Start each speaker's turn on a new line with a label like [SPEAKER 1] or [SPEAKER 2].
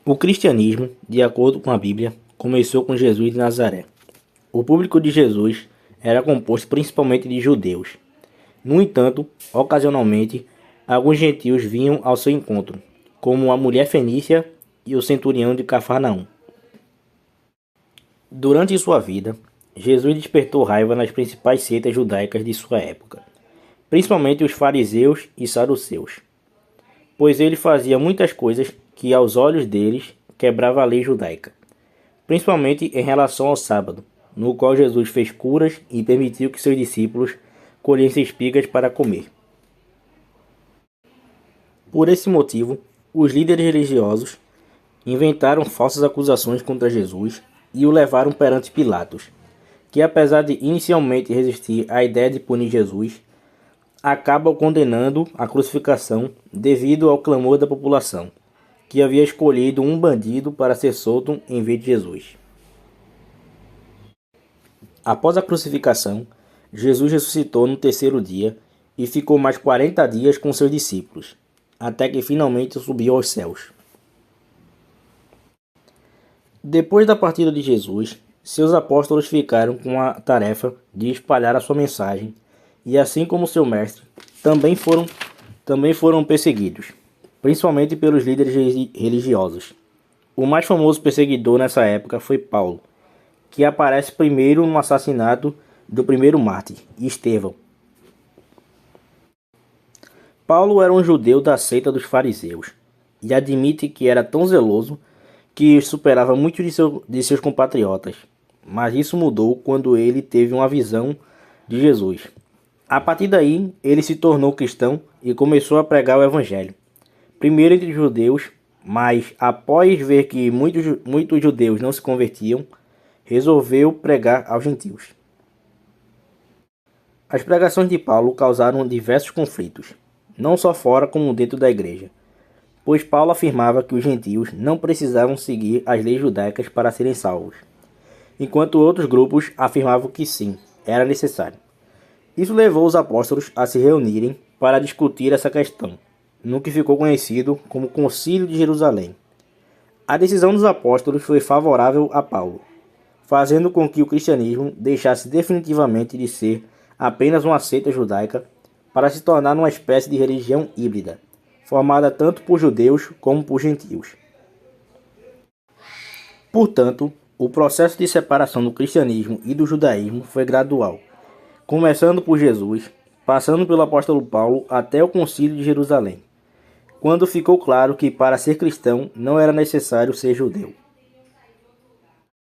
[SPEAKER 1] O cristianismo, de acordo com a Bíblia, começou com Jesus de Nazaré. O público de Jesus era composto principalmente de judeus. No entanto, ocasionalmente, alguns gentios vinham ao seu encontro, como a mulher fenícia e o centurião de Cafarnaum. Durante sua vida, Jesus despertou raiva nas principais seitas judaicas de sua época, principalmente os fariseus e saduceus, pois ele fazia muitas coisas que aos olhos deles quebrava a lei judaica, principalmente em relação ao sábado, no qual Jesus fez curas e permitiu que seus discípulos colhessem espigas para comer. Por esse motivo, os líderes religiosos inventaram falsas acusações contra Jesus e o levaram perante Pilatos, que apesar de inicialmente resistir à ideia de punir Jesus, acaba o condenando à crucificação devido ao clamor da população, que havia escolhido um bandido para ser solto em vez de Jesus. Após a crucificação, Jesus ressuscitou no terceiro dia e ficou mais 40 dias com seus discípulos, até que finalmente subiu aos céus. Depois da partida de Jesus, seus apóstolos ficaram com a tarefa de espalhar a sua mensagem, e assim como seu mestre, também foram perseguidos, principalmente pelos líderes religiosos. O mais famoso perseguidor nessa época foi Paulo, que aparece primeiro no assassinato do primeiro mártir, Estevão. Paulo era um judeu da seita dos fariseus, e admite que era tão zeloso que superava muitos de seus compatriotas, mas isso mudou quando ele teve uma visão de Jesus. A partir daí, ele se tornou cristão e começou a pregar o evangelho, primeiro entre os judeus, mas após ver que muitos judeus não se convertiam, resolveu pregar aos gentios. As pregações de Paulo causaram diversos conflitos, não só fora como dentro da igreja, pois Paulo afirmava que os gentios não precisavam seguir as leis judaicas para serem salvos, enquanto outros grupos afirmavam que sim, era necessário. Isso levou os apóstolos a se reunirem para discutir essa questão, no que ficou conhecido como Concílio de Jerusalém. A decisão dos apóstolos foi favorável a Paulo, fazendo com que o cristianismo deixasse definitivamente de ser apenas uma seita judaica para se tornar uma espécie de religião híbrida, formada tanto por judeus como por gentios. Portanto, o processo de separação do cristianismo e do judaísmo foi gradual, começando por Jesus, passando pelo apóstolo Paulo até o Concílio de Jerusalém, quando ficou claro que para ser cristão não era necessário ser judeu.